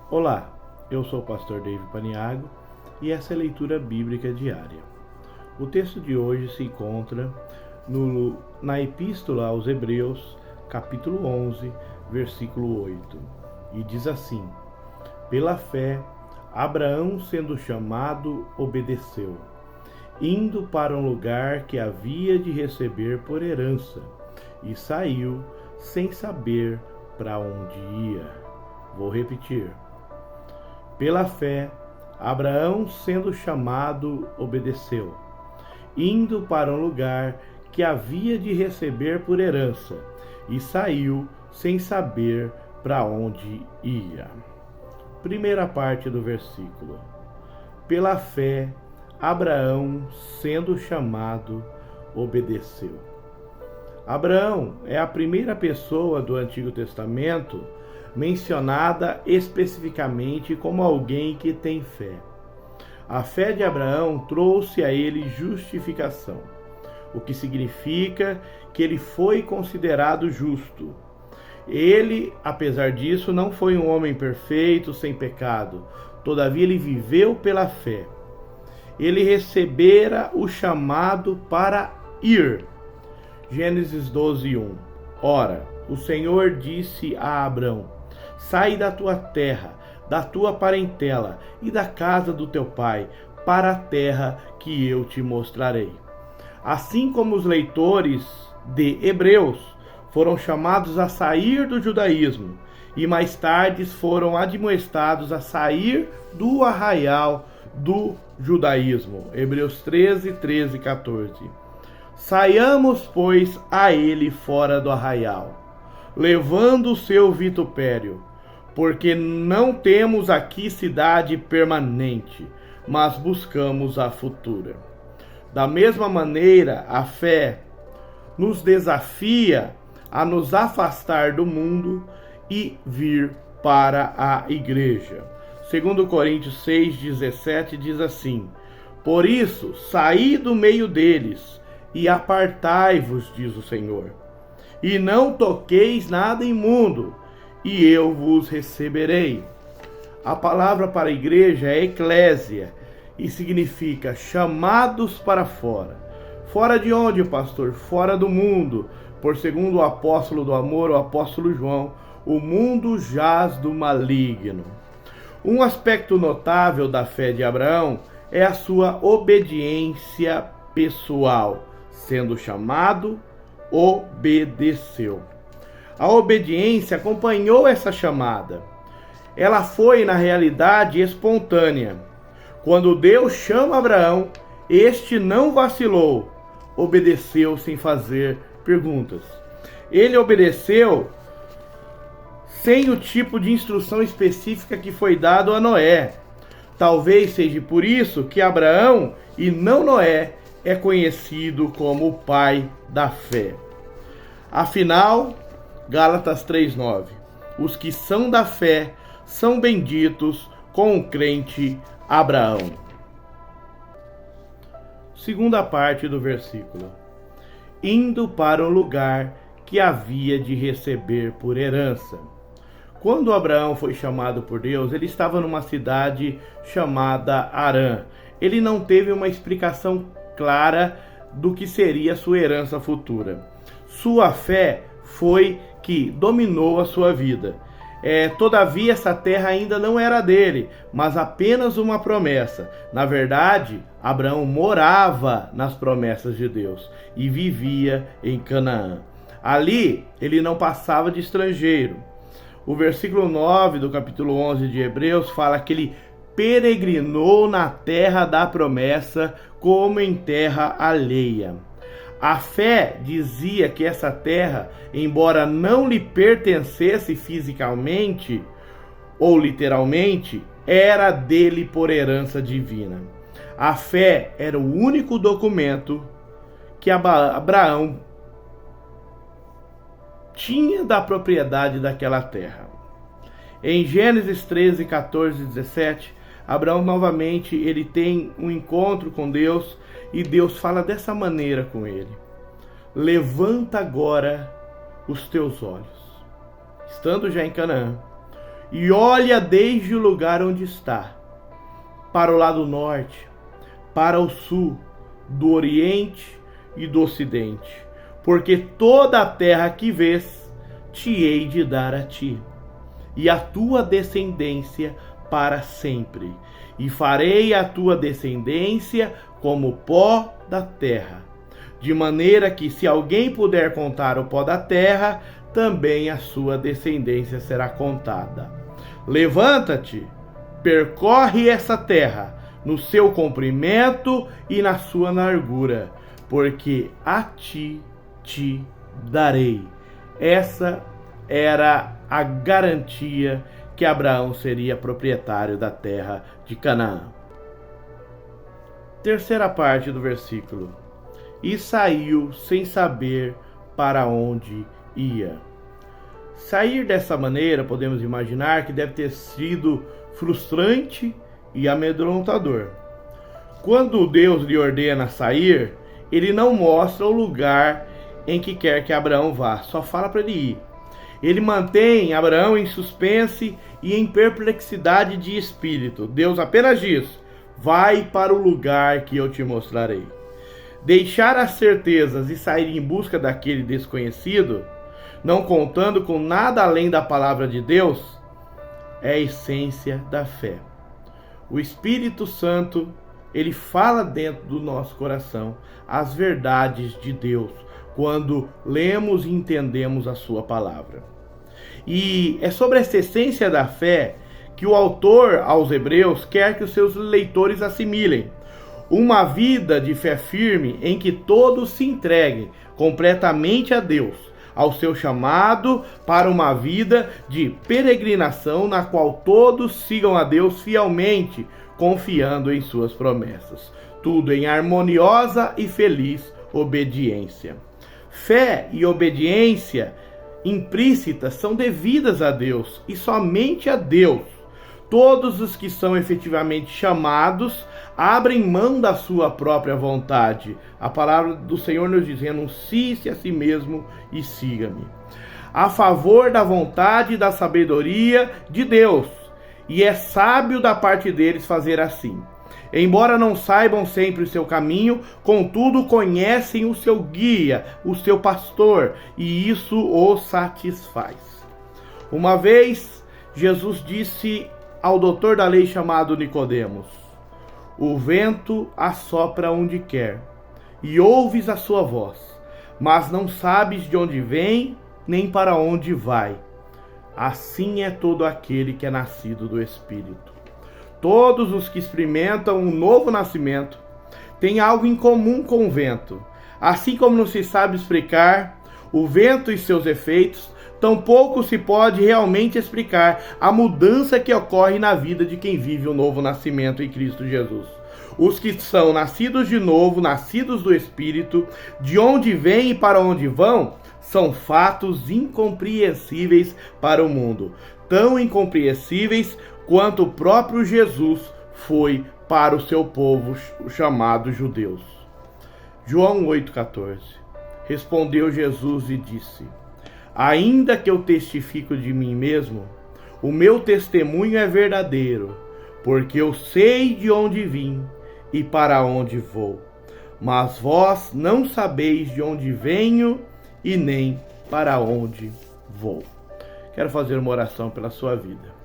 Olá, eu sou o pastor David Paniago e essa é a leitura bíblica diária. O texto de hoje se encontra na Epístola aos Hebreus, capítulo 11, versículo 8, e diz assim: Pela fé, Abraão, sendo chamado, obedeceu, indo para um lugar que havia de receber por herança, e saiu sem saber para onde ia. Vou repetir. Pela fé, Abraão, sendo chamado, obedeceu, indo para um lugar que havia de receber por herança, e saiu sem saber para onde ia. Primeira parte do versículo. Pela fé, Abraão, sendo chamado, obedeceu. Abraão é a primeira pessoa do Antigo Testamento mencionada especificamente como alguém que tem fé. A fé de Abraão trouxe a ele justificação, o que significa que ele foi considerado justo. Ele, apesar disso, não foi um homem perfeito, sem pecado. Todavia, ele viveu pela fé. Ele recebera o chamado para ir. Gênesis 12:1. Ora, o Senhor disse a Abrão: Sai da tua terra, da tua parentela e da casa do teu pai, para a terra que eu te mostrarei. Assim como os leitores de Hebreus foram chamados a sair do judaísmo e mais tarde foram admoestados a sair do arraial do judaísmo. Hebreus 13, 13 e 14. Saiamos, pois, a ele fora do arraial, levando o seu vitupério, porque não temos aqui cidade permanente, mas buscamos a futura. Da mesma maneira, a fé nos desafia a nos afastar do mundo e vir para a igreja. 2 Coríntios 6,17 diz assim: Por isso, saí do meio deles e apartai-vos, diz o Senhor, e não toqueis nada imundo, e eu vos receberei. A palavra para a igreja é eclésia, e significa chamados para fora. Fora de onde, pastor? Fora do mundo. Por segundo o apóstolo do amor, o apóstolo João, o mundo jaz do maligno. Um aspecto notável da fé de Abraão é a sua obediência pessoal. Sendo chamado, obedeceu. A obediência acompanhou essa chamada. Ela foi, na realidade, espontânea. Quando Deus chama Abraão, este não vacilou, obedeceu sem fazer perguntas. Ele obedeceu sem o tipo de instrução específica que foi dado a Noé. Talvez seja por isso que Abraão, e não Noé, é conhecido como o pai da fé. Afinal, Gálatas 3:9, os que são da fé são benditos com o crente Abraão. Segunda parte do versículo. Indo para um lugar que havia de receber por herança. Quando Abraão foi chamado por Deus, ele estava numa cidade chamada Harã. Ele não teve uma explicação clara do que seria sua herança futura. Sua fé foi que dominou a sua vida. Todavia, essa terra ainda não era dele, mas apenas uma promessa. Na verdade, Abraão morava nas promessas de Deus e vivia em Canaã. Ali, ele não passava de estrangeiro. O versículo 9 do capítulo 11 de Hebreus fala que ele peregrinou na terra da promessa como em terra alheia. A fé dizia que essa terra, embora não lhe pertencesse fisicamente ou literalmente, era dele por herança divina. A fé era o único documento que Abraão tinha da propriedade daquela terra. Em Gênesis 13, 14 e 17, Abraão novamente ele tem um encontro com Deus e Deus fala dessa maneira com ele: levanta agora os teus olhos, estando já em Canaã, e olha desde o lugar onde está, para o lado norte, para o sul, do oriente e do ocidente, porque toda a terra que vês te hei de dar a ti, e a tua descendência para sempre, e farei a tua descendência como o pó da terra, de maneira que, se alguém puder contar o pó da terra, também a sua descendência será contada. Levanta-te, percorre essa terra, no seu comprimento e na sua largura, porque a ti te darei. Essa era a garantia que Abraão seria proprietário da terra de Canaã. Terceira parte do versículo. E saiu sem saber para onde ia. Sair dessa maneira, podemos imaginar que deve ter sido frustrante e amedrontador. Quando Deus lhe ordena sair, ele não mostra o lugar em que quer que Abraão vá, só fala para ele ir. Ele mantém Abraão em suspense e em perplexidade de espírito. Deus apenas diz: vai para o lugar que eu te mostrarei. Deixar as certezas e sair em busca daquele desconhecido, não contando com nada além da palavra de Deus, é a essência da fé. O Espírito Santo, ele fala dentro do nosso coração as verdades de Deus, quando lemos e entendemos a sua palavra. E é sobre essa essência da fé que o autor aos Hebreus quer que os seus leitores assimilem. Uma vida de fé firme em que todos se entreguem completamente a Deus, ao seu chamado para uma vida de peregrinação na qual todos sigam a Deus fielmente, confiando em suas promessas. Tudo em harmoniosa e feliz obediência. Fé e obediência implícitas são devidas a Deus e somente a Deus. Todos os que são efetivamente chamados abrem mão da sua própria vontade. A palavra do Senhor nos diz: renuncie-se a si mesmo e siga-me. A favor da vontade e da sabedoria de Deus. E é sábio da parte deles fazer assim. Embora não saibam sempre o seu caminho, contudo conhecem o seu guia, o seu pastor, e isso os satisfaz. Uma vez, Jesus disse ao doutor da lei chamado Nicodemos: o vento assopra onde quer, e ouves a sua voz, mas não sabes de onde vem, nem para onde vai. Assim é todo aquele que é nascido do Espírito. Todos os que experimentam um novo nascimento têm algo em comum com o vento. Assim como não se sabe explicar o vento e seus efeitos, tampouco se pode realmente explicar a mudança que ocorre na vida de quem vive o novo nascimento em Cristo Jesus. Os que são nascidos de novo, nascidos do Espírito, de onde vêm e para onde vão, são fatos incompreensíveis para o mundo. Tão incompreensíveis quanto o próprio Jesus foi para o seu povo chamado judeus. João 8,14. Respondeu Jesus e disse: ainda que eu testifico de mim mesmo, o meu testemunho é verdadeiro, porque eu sei de onde vim e para onde vou. Mas vós não sabeis de onde venho e nem para onde vou. Quero fazer uma oração pela sua vida.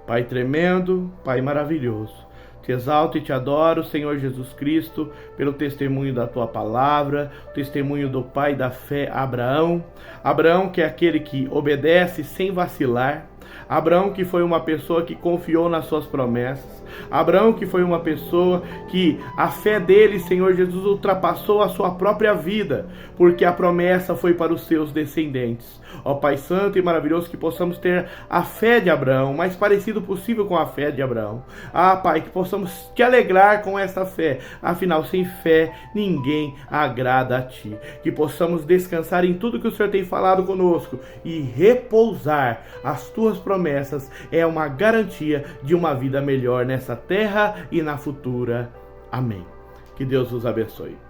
Pai tremendo, Pai maravilhoso, te exalto e te adoro, Senhor Jesus Cristo, pelo testemunho da tua palavra, testemunho do pai da fé, Abraão. Abraão, que é aquele que obedece sem vacilar. Abraão, que foi uma pessoa que confiou nas suas promessas. Abraão, que foi uma pessoa que a fé dele, Senhor Jesus, ultrapassou a sua própria vida, porque a promessa foi para os seus descendentes. Ó Pai Santo e maravilhoso, que possamos ter a fé de Abraão, o mais parecido possível com a fé de Abraão. Ah, Pai, que possamos te alegrar com essa fé, afinal, sem fé, ninguém agrada a Ti. Que possamos descansar em tudo que o Senhor tem falado conosco e repousar. As Tuas promessas é uma garantia de uma vida melhor nessa terra e na futura. Amém. Que Deus os abençoe.